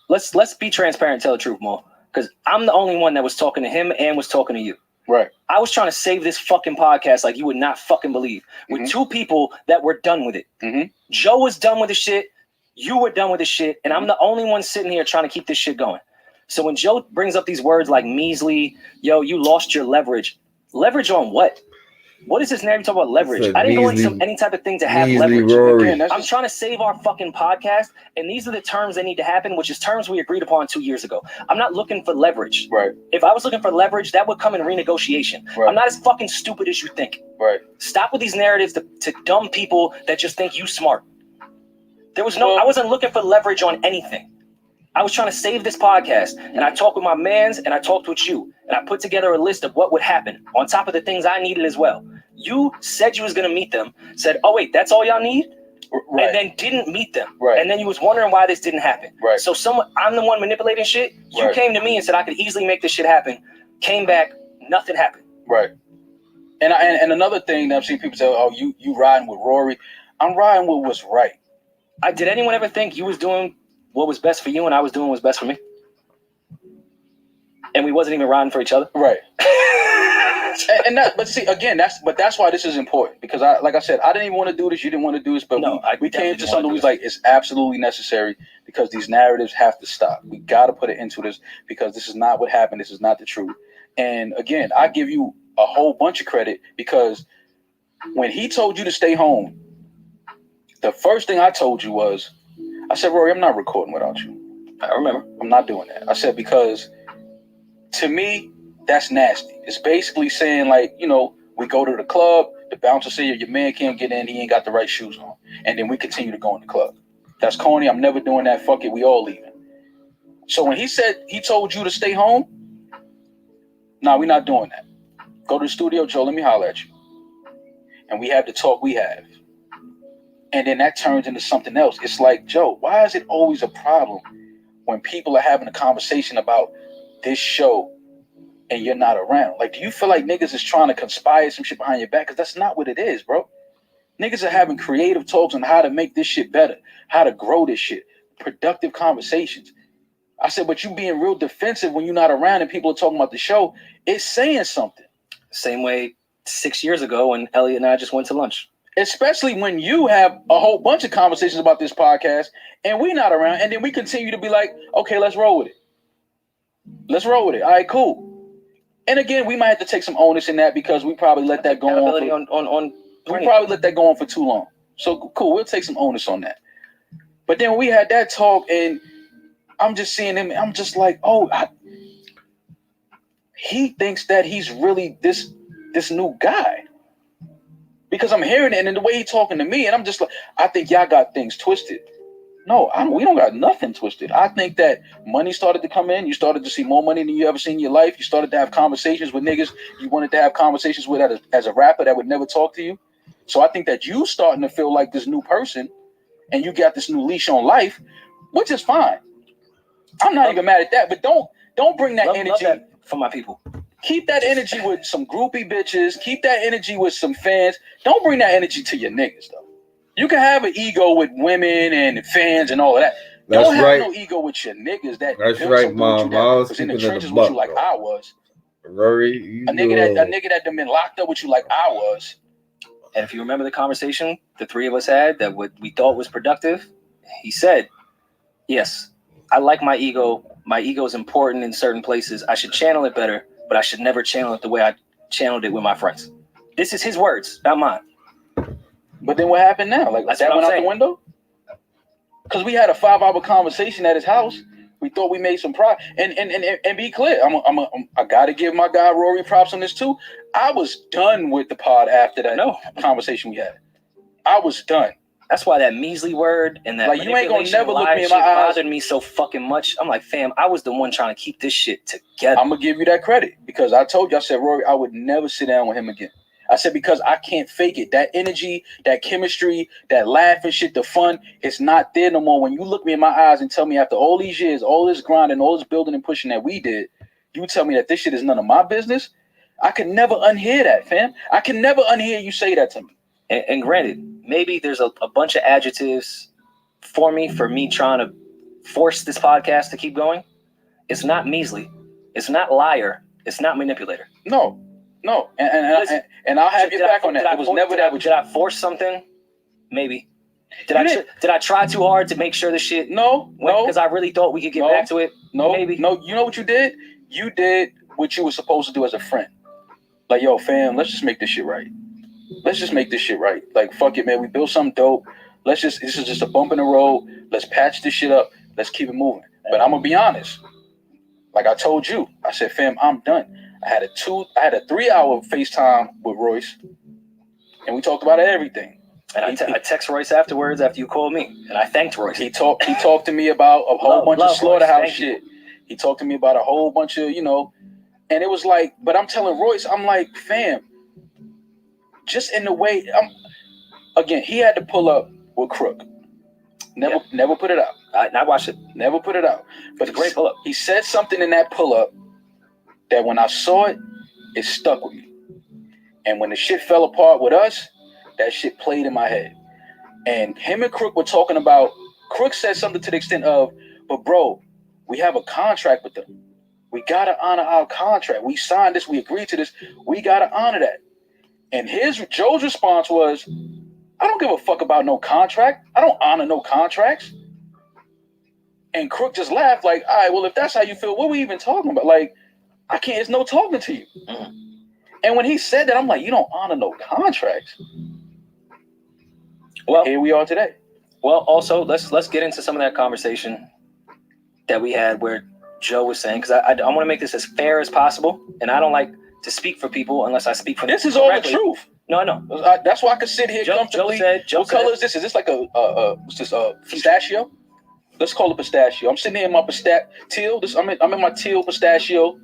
Let's be transparent and tell the truth, Mo. Because I'm the only one that was talking to him and was talking to you. Right. I was trying to save this fucking podcast like you would not fucking believe. With two people that were done with it. Mm-hmm. Joe was done with the shit. You were done with the shit. And I'm the only one sitting here trying to keep this shit going. So when Joe brings up these words like measly, yo, you lost your leverage. Leverage on what? What is this narrative talking about leverage? I didn't go into any type of thing to have leverage. Again, I'm trying to save our fucking podcast, and these are the terms that need to happen, which is terms we agreed upon 2 years ago. I'm not looking for leverage. Right. If I was looking for leverage, that would come in renegotiation. Right. I'm not as fucking stupid as you think. Right. Stop with these narratives to dumb people that just think you smart. I wasn't looking for leverage on anything. I was trying to save this podcast, and I talked with my mans, and I talked with you, and I put together a list of what would happen on top of the things I needed as well. You said you was going to meet them, said, oh, wait, that's all y'all need? Right. And then didn't meet them. Right. And then you was wondering why this didn't happen. Right. So I'm the one manipulating shit. You came to me and said I could easily make this shit happen. Came back, nothing happened. Right. And another thing that I've seen people say, oh, you riding with Rory. I'm riding with what's right. Did anyone ever think you was doing what was best for you and I was doing what was best for me? And we wasn't even riding for each other. Right. and that, but see, again, that's why this is important, because like I said, I didn't even want to do this. You didn't want to do this, but No, we came to something. We was like, it's absolutely necessary because these narratives have to stop. We got to put it into this because this is not what happened. This is not the truth. And again, I give you a whole bunch of credit because when he told you to stay home, the first thing I told you was, I said, Rory, I'm not recording without you. I remember. I'm not doing that. I said, because to me, that's nasty. It's basically saying, like, you know, we go to the club, the bouncer say your man can't get in, he ain't got the right shoes on. And then we continue to go in the club. That's corny. I'm never doing that. Fuck it. We all leaving. So when he said he told you to stay home, nah, we're not doing that. Go to the studio, Joe, let me holler at you. And we have the talk we have. And then that turns into something else. It's like, Joe, why is it always a problem when people are having a conversation about this show and you're not around? Like, do you feel like niggas is trying to conspire some shit behind your back? Because that's not what it is, bro. Niggas are having creative talks on how to make this shit better, how to grow this shit, productive conversations. I said, but you being real defensive when you're not around and people are talking about the show, it's saying something. Same way 6 years ago when Elliot and I just went to lunch. Especially when you have a whole bunch of conversations about this podcast and we not around, and then we continue to be like, okay, let's roll with it. Let's roll with it. All right, cool. And again, we might have to take some onus in that because we probably let that go on. We probably let that go on for too long. So cool, we'll take some onus on that. But then we had that talk, and I'm just seeing him. I'm just like, he thinks that he's really this new guy. Because I'm hearing it, and the way he's talking to me, and I'm just like, I think y'all got things twisted. No, we don't got nothing twisted. I think that money started to come in. You started to see more money than you ever seen in your life. You started to have conversations with niggas you wanted to have conversations with as a rapper that would never talk to you. So I think that you starting to feel like this new person, and you got this new leash on life, which is fine. I'm not even mad at that, but don't bring that energy. Love that for my people. Keep that energy with some groupie bitches. Keep that energy with some fans. Don't bring that energy to your niggas, though. You can have an ego with women and fans and all of that. Don't have no ego with your niggas. That's right, Mom. I was in the trenches with you like I was. Rory, a nigga that done been locked up with you like I was. And if you remember the conversation the three of us had that what we thought was productive, he said, yes, I like my ego. My ego is important in certain places. I should channel it better, but I should never channel it the way I channeled it with my friends. This is his words, not mine. But then what happened now? Like, that went out the window? Because we had a 5-hour conversation at his house. We thought we made some progress. And be clear, I got to give my guy Rory props on this too. I was done with the pod after that conversation we had. I was done. That's why that measly word and that like you ain't gonna never look me in my eyes bothered me so fucking much. I'm like, fam, I was the one trying to keep this shit together. I'm gonna give you that credit because I told you, I said, Rory, I would never sit down with him again. I said, because I can't fake it. That energy, that chemistry, that laugh and shit, the fun, it's not there no more. When you look me in my eyes and tell me after all these years, all this grinding, all this building and pushing that we did, you tell me that this shit is none of my business, I can never unhear that, fam. I can never unhear you say that to me. And granted, maybe there's a bunch of adjectives for me trying to force this podcast to keep going. It's not measly. It's not liar. It's not manipulator. No. And I'll have you back on that. It was never that. Did I force something? Maybe. Did I try too hard to make sure the shit? No. Because I really thought we could get back to it. No. Maybe. No. You know what you did? You did what you were supposed to do as a friend. Like, yo, fam, let's just make this shit right. Let's just make this shit right. Like, fuck it, man. We built something dope. This is just a bump in the road. Let's patch this shit up. Let's keep it moving. But I'm gonna be honest. Like I told you, I said, fam, I'm done. I had a 3-hour FaceTime with Royce, and we talked about everything. And I text Royce afterwards after you called me, and I thanked Royce. He talked to me about a whole bunch of slaughterhouse shit. He talked to me about a whole bunch of, and it was like, but I'm telling Royce, I'm like, fam, just in the way, again, he had to pull up with Crook. Never put it out. I watched it. Never put it out. But it's a great pull up. He said something in that pull up that when I saw it, it stuck with me. And when the shit fell apart with us, that shit played in my head. And him and Crook were talking about, Crook said something to the extent of, but bro, we have a contract with them. We got to honor our contract. We signed this. We agreed to this. We got to honor that. And Joe's response was, I don't give a fuck about no contract. I don't honor no contracts. And Crook just laughed like, all right, well, if that's how you feel, what are we even talking about? Like, I can't, there's no talking to you. Mm-hmm. And when he said that, I'm like, you don't honor no contracts. Well, here we are today. Well, also, let's get into some of that conversation that we had where Joe was saying, because I want to make this as fair as possible, and I don't like to speak for people unless I speak for them. This is all the truth. No, I know. That's why I could sit here comfortably. What color is this? Is this like what's this, pistachio? Let's call it pistachio. I'm sitting here in my teal. I'm in my teal pistachio.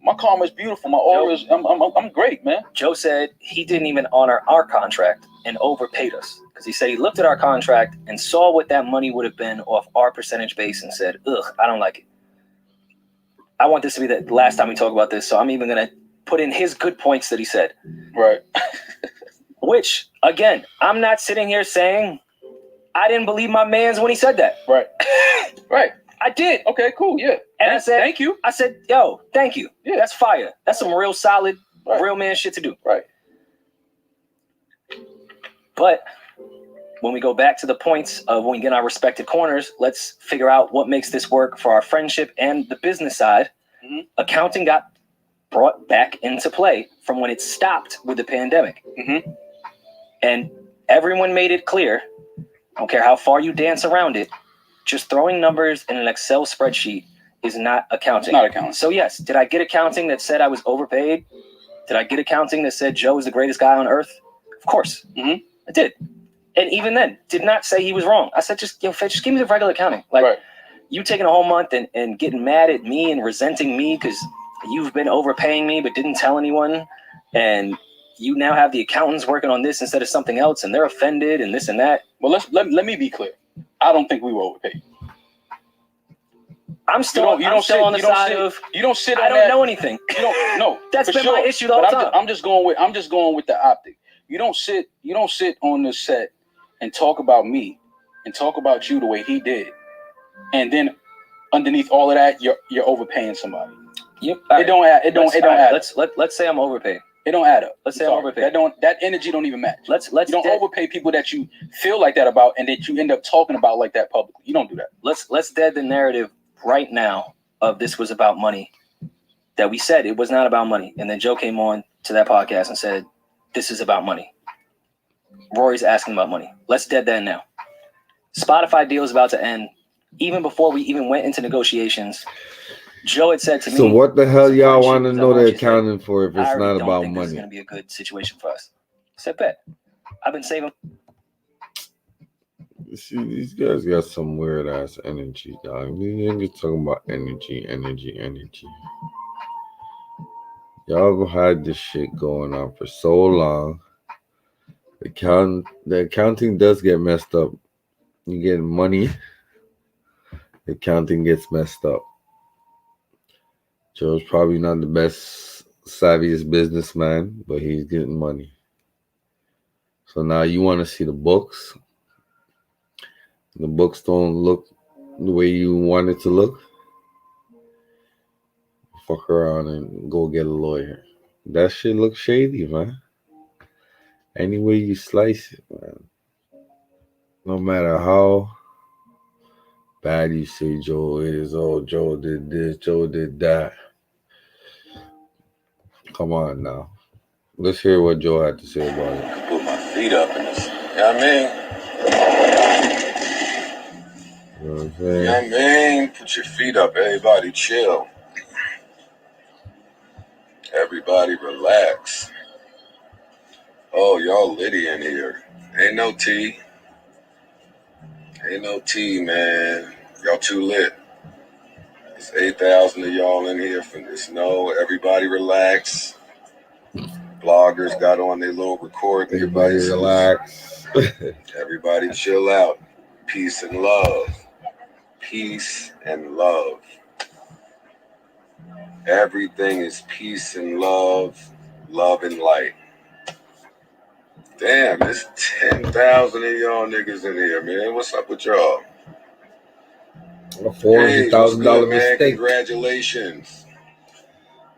My karma is beautiful. My aura is, I'm great, man. Joe said he didn't even honor our contract and overpaid us. Because he said he looked at our contract and saw what that money would have been off our percentage base and said, ugh, I don't like it. I want this to be the last time we talk about this, so I'm even going to put in his good points that he said. Right. Which, again, I'm not sitting here saying I didn't believe my mans when he said that. Right. Right. I did. Okay, cool, yeah. And I said, thank you. I said, yo, thank you. Yeah, that's fire. That's some real solid, real man shit to do. Right. But when we go back to the points of when we get in our respective corners, let's figure out what makes this work for our friendship and the business side. Mm-hmm. Accounting got brought back into play from when it stopped with the pandemic. Mm-hmm. And everyone made it clear, I don't care how far you dance around it, just throwing numbers in an Excel spreadsheet is not accounting. It's not accounting. So yes, did I get accounting that said I was overpaid? Did I get accounting that said Joe is the greatest guy on earth? Of course. Mm-hmm. I did. And even then, did not say he was wrong. I said, just give me the regular accounting. Like, you taking a whole month and getting mad at me and resenting me because you've been overpaying me but didn't tell anyone. And you now have the accountants working on this instead of something else, and they're offended and this and that. Well, let me be clear. I don't think we were overpaid. I'm still on the side of you don't sit on I don't that, know anything. You don't know. That's been my issue the whole time. I'm just going with the optic. You don't sit on the set and talk about me and talk about you the way he did, and then underneath all of that, you're overpaying somebody. Yep. It don't add up. Let's say I'm overpaid. It don't add up. Let's say I'm overpaid. That energy don't even match. You don't overpay people that you feel like that about and that you end up talking about like that publicly. You don't do that. Let's dead the narrative right now of this was about money. That we said it was not about money, and then Joe came on to that podcast and said this is about money. Rory's asking about money. Let's dead that now. Spotify deal is about to end. Even before we even went into negotiations, Joe had said to me, so what the hell y'all want to know they're accounting for if it's not about money? This is going to be a good situation for us. I said, bet. I've been saving. See, these guys got some weird ass energy, dog. These niggas talking about energy. Y'all had this shit going on for so long. The accounting does get messed up. You get money, the accounting gets messed up. Joe's probably not the best, savviest businessman, but he's getting money. So now you want to see the books. The books don't look the way you want it to look. Fuck around and go get a lawyer. That shit looks shady, man. Any way you slice it, man. No matter how bad you say Joe is, oh, Joe did this, Joe did that. Come on now. Let's hear what Joe had to say about it. I can put my feet up in this. You know what I mean? You know what I'm saying? You know what I mean? Put your feet up. Everybody chill. Everybody relax. Oh, y'all litty in here. Ain't no tea. Ain't no tea, man. Y'all too lit. There's 8,000 of y'all in here from this. No, everybody relax. Bloggers got on their little recording. Everybody relax. Everybody chill out. Peace and love. Peace and love. Everything is peace and love, love and light. Damn, there's 10,000 of y'all niggas in here, man. What's up with y'all? A $400,000 mistake. Congratulations.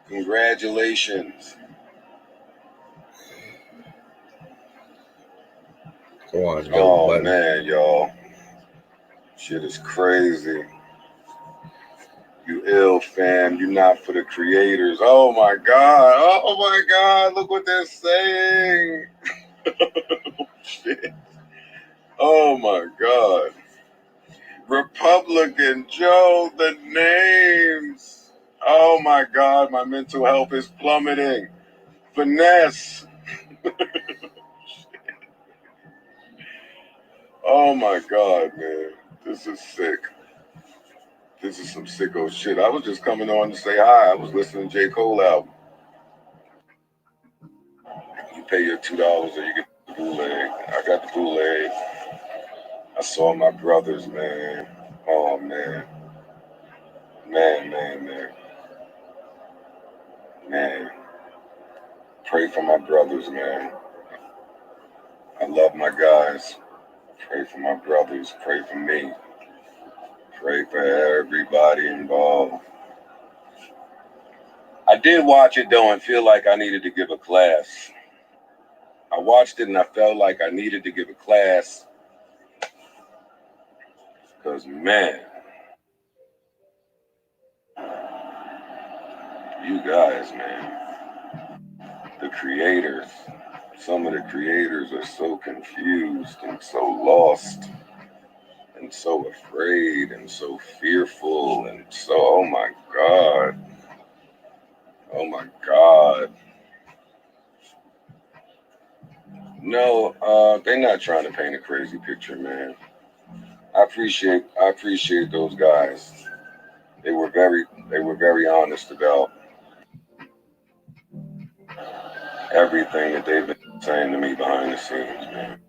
Congratulations. Go on, Joe Oh, Budden. man, y'all. Shit is crazy. You ill, fam. You not for the creators. Oh, my God. Oh, my God. Look what they're saying. Shit. Oh, my God. Republican Joe, the names. Oh, my God. My mental health is plummeting. Finesse. Oh, my God, man. This is sick. This is some sicko shit. I was just coming on to say hi. I was listening to J. Cole album. You pay your $2 or you get the bootleg. I got the bootleg. I saw my brothers, man. Oh, man. Man. Pray for my brothers, man. I love my guys. Pray for my brothers. Pray for me. Pray for everybody involved. I did watch it, though, and feel like I needed to give a class. I watched it and I felt like I needed to give a class. Because, man, you guys, man, the creators, some of the creators are so confused and so lost and so afraid and so fearful and so, oh my God. No, they're not trying to paint a crazy picture, man. I appreciate those guys. They were very honest about everything that they've been saying to me behind the scenes, man.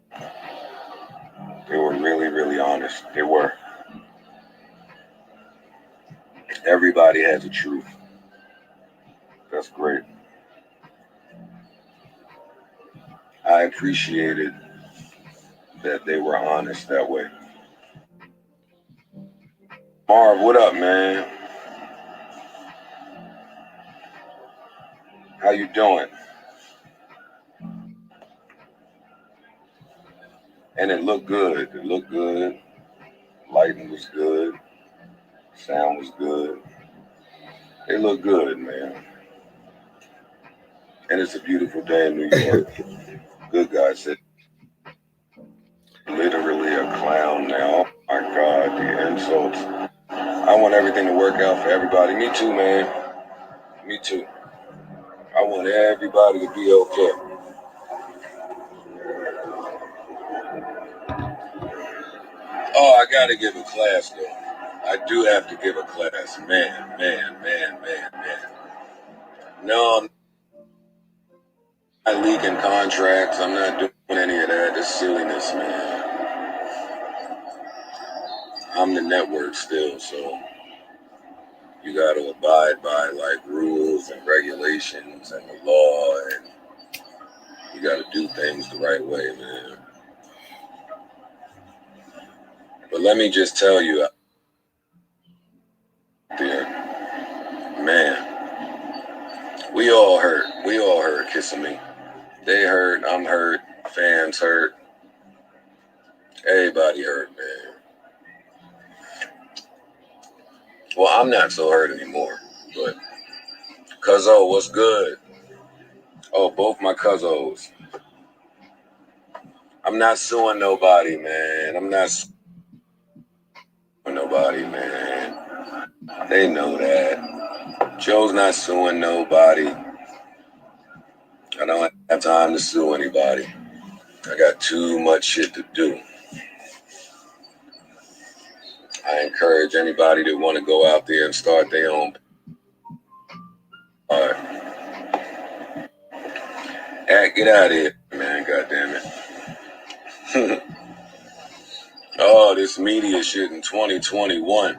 They were really, really honest. They were. Everybody has a truth. That's great. I appreciated that they were honest that way. Marv, what up, man? How you doing? And it looked good. It looked good. Lighting was good. Sound was good. It looked good, man. And it's a beautiful day in New York. Good guy said, literally a clown now. Oh my God, the insults. I want everything to work out for everybody. Me too, man. Me too. I want everybody to be okay. Oh, I gotta give a class though. I do have to give a class. Man. No, I'm not leaking contracts. I'm not doing any of that. This silliness, man. I'm the network still, so you gotta abide by like rules and regulations and the law, and you gotta do things the right way, man. But let me just tell you out there, man, we all hurt kissing me. They hurt, I'm hurt, fans hurt, everybody hurt, man. Well, I'm not so hurt anymore, but Cuzzo, what's good? Oh, both my Cuzzos. I'm not suing nobody, man. I'm not suing nobody, man. They know that. Joe's not suing nobody. I don't have time to sue anybody. I got too much shit to do. I encourage anybody that want to go out there and start their own. All right. Get out of here, man. God damn it. Oh, this media shit in 2021.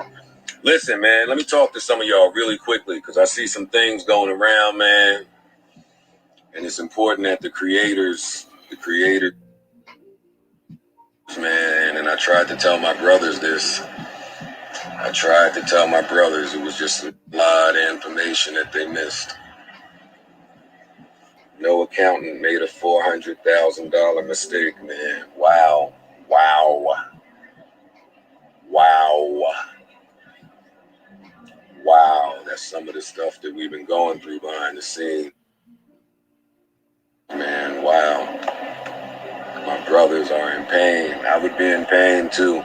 Listen, man, let me talk to some of y'all really quickly because I see some things going around, man. And it's important that the creators, man, and I tried to tell my brothers this. It was just a lot of information that they missed. No accountant made a $400,000 mistake, man. Wow. Wow. Wow. Wow. That's some of the stuff that we've been going through behind the scenes. Man, wow. My brothers are in pain. I would be in pain too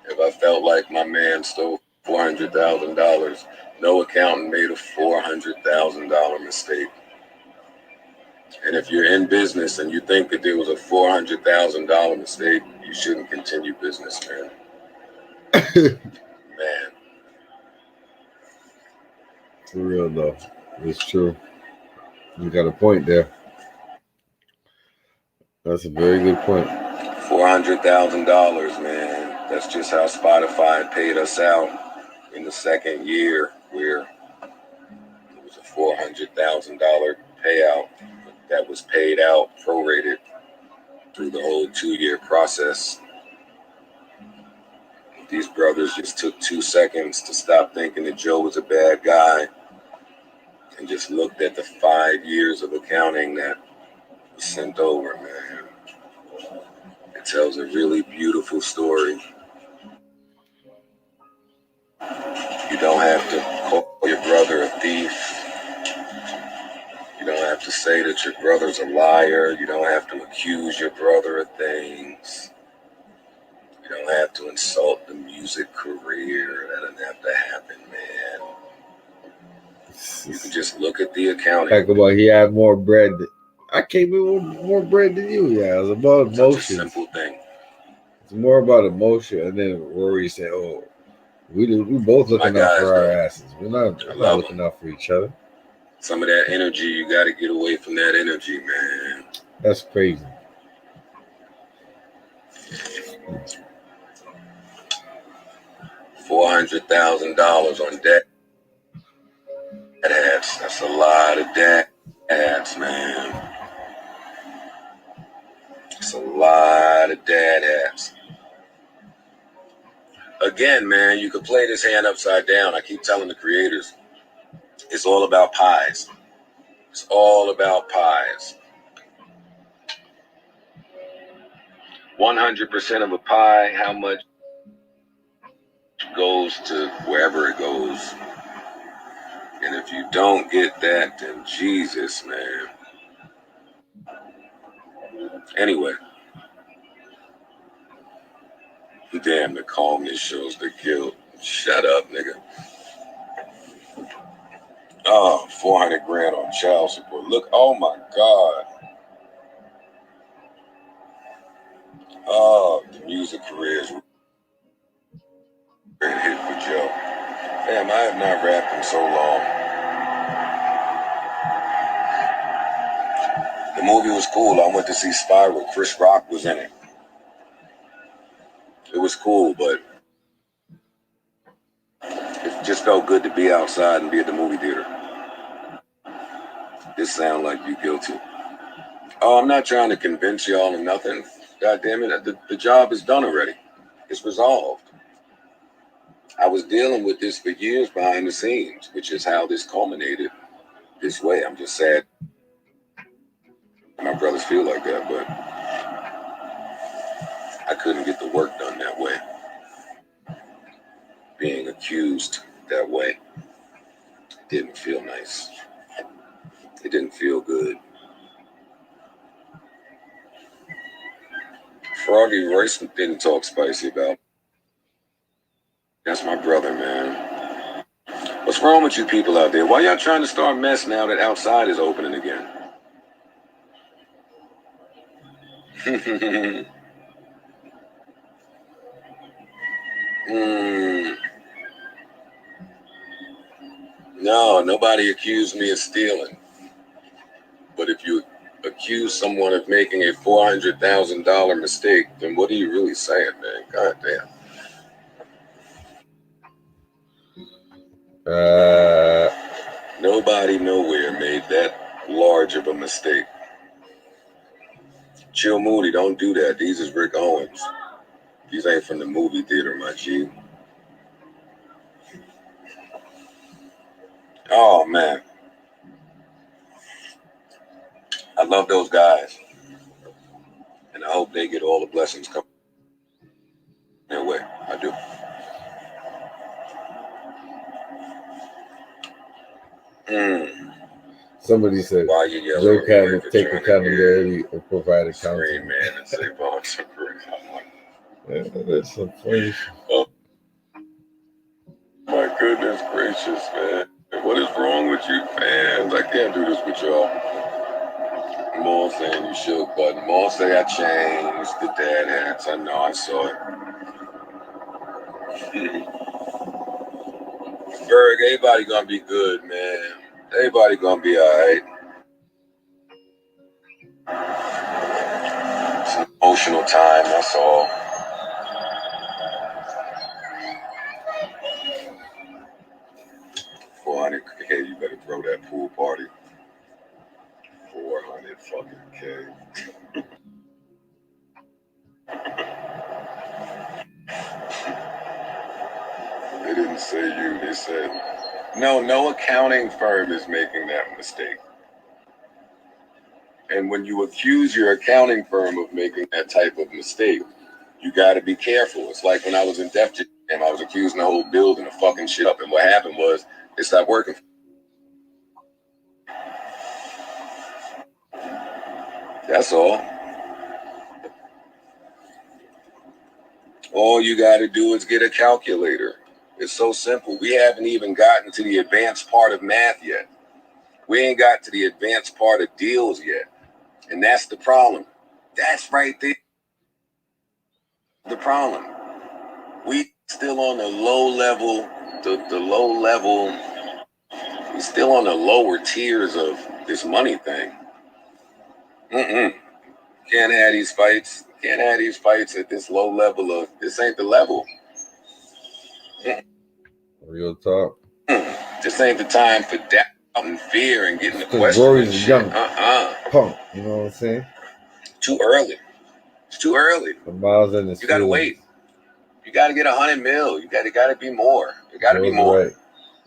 if I felt like my man stole $400,000. No accountant made a $400,000 mistake. And if you're in business and you think that there was a $400,000 mistake, you shouldn't continue business, man. Man. For real though, it's true. You got a point there. That's a very good point. $400,000, man. That's just how Spotify paid us out in the second year, where it was a $400,000 payout that was paid out prorated through the whole 2-year process. These brothers just took 2 seconds to stop thinking that Joe was a bad guy and just looked at the 5 years of accounting that was sent over, man. It tells a really beautiful story. You don't have to call your brother a thief. You don't have to say that your brother's a liar. You don't have to accuse your brother of things. You don't have to insult the music career. That doesn't have to happen, man. You can just look at the accounting. Talk about he had more bread. I came in with more bread than you. Yeah, it's about Such a emotions. simple thing. It's more about emotion. And then Rory said, "Oh, we both looking out for our asses. We're not looking out for each other." Some of that energy, you got to get away from that energy, man. That's crazy. $400,000 on dad hats. That's a lot of dad hats, man. It's a lot of dad hats. Again, man, you could play this hand upside down. I keep telling the creators, it's all about pies. It's all about pies. 100% of a pie, how much goes to wherever it goes? And if you don't get that, then Jesus, man. Anyway. Damn, the calmness shows the guilt. Shut up, nigga. Oh, 400 grand on child support. Look, oh my God. Oh, the music career is a great hit for Joe. Damn, I have not rapped in so long. The movie was cool. I went to see Spiral. Chris Rock was in it. It was cool, but it just felt good to be outside and be at the movie theater. This sound like you guilty. Oh, I'm not trying to convince y'all of nothing. God damn it, the job is done already. It's resolved. I was dealing with this for years behind the scenes, which is how this culminated this way. I'm just sad my brothers feel like that, but I couldn't get the work done that way. Being accused that way didn't feel nice. It didn't feel good. Froggy Royce didn't talk spicy about it. That's my brother, man. What's wrong with you people out there? Why y'all trying to start mess now that outside is opening again? No, nobody accused me of stealing. But if you accuse someone of making a $400,000 mistake, then what are you really saying, man? God damn. Nobody nowhere made that large of a mistake. Chill Moody, don't do that. These is Rick Owens. These ain't from the movie theater, my G. Oh, man. I love those guys. And I hope they get all the blessings come their way. I do. Somebody said Why you yelling? Joe Cannon Rick, take trying to accountability and provide Scream, accounting. man, and say bombs are great. I'm like, Yeah, that's some funny shit. oh my goodness gracious, man. What is wrong with you fans? I can't do this with y'all. Maul saying you should, but Maul say I changed the dad hats. I know, I saw it. Berg, everybody gonna be good, man. Everybody gonna be alright. It's an emotional time, that's all. $400K, you better throw that pool party. 400 fucking K. They didn't say you, they said, no accounting firm is making that mistake. And when you accuse your accounting firm of making that type of mistake, you got to be careful. It's like when I was in Def Jam, I was accusing the whole building of fucking shit up. And what happened was they stopped working. That's all. All you got to do is get a calculator. It's so simple. We haven't even gotten to the advanced part of math yet. We ain't got to the advanced part of deals yet. And that's the problem. That's right there. The problem. We still on the low level, the low level. We still on the lower tiers of this money thing. Can't have these fights. Can't have these fights at this low level of, this ain't the level. Real talk. This ain't the time for doubt and fear and getting the Because question Rory's and a shit. young punk, you know what I'm saying? Too early. It's too early. The miles in his You gotta feelings. wait. You gotta get 100 mil. You gotta be more. You gotta be more. Right.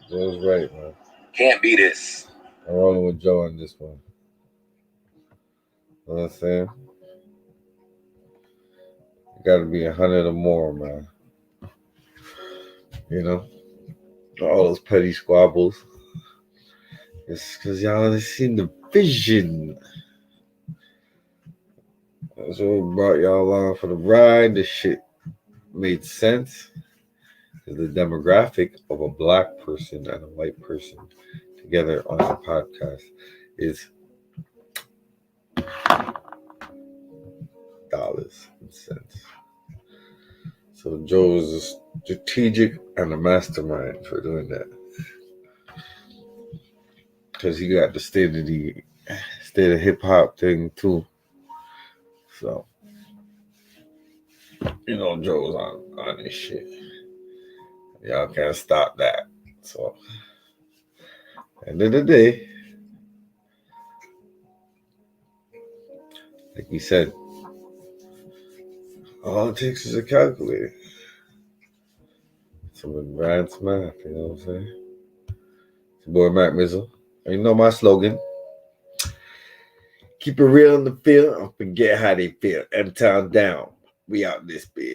Joe's right, man. Can't be this. I'm rolling with Joe on this one. You know what I'm saying? You gotta be 100 or more, man. You know? All those petty squabbles. It's because y'all only seen the vision. That's what brought y'all along for the ride. This shit made sense. Because the demographic of a black person and a white person together on the podcast is dollars and cents. So Joe is a strategic and a mastermind for doing that. Because he got the state of hip hop thing too. So, you know, Joe's on this shit. Y'all can't stop that. So, end of the day, like he said, all it takes is a calculator. Some advanced math, you know what I'm saying? It's your boy Mac Mizzle. And you know my slogan. Keep it real in the field and forget how they feel. M-Town down. We out this bitch.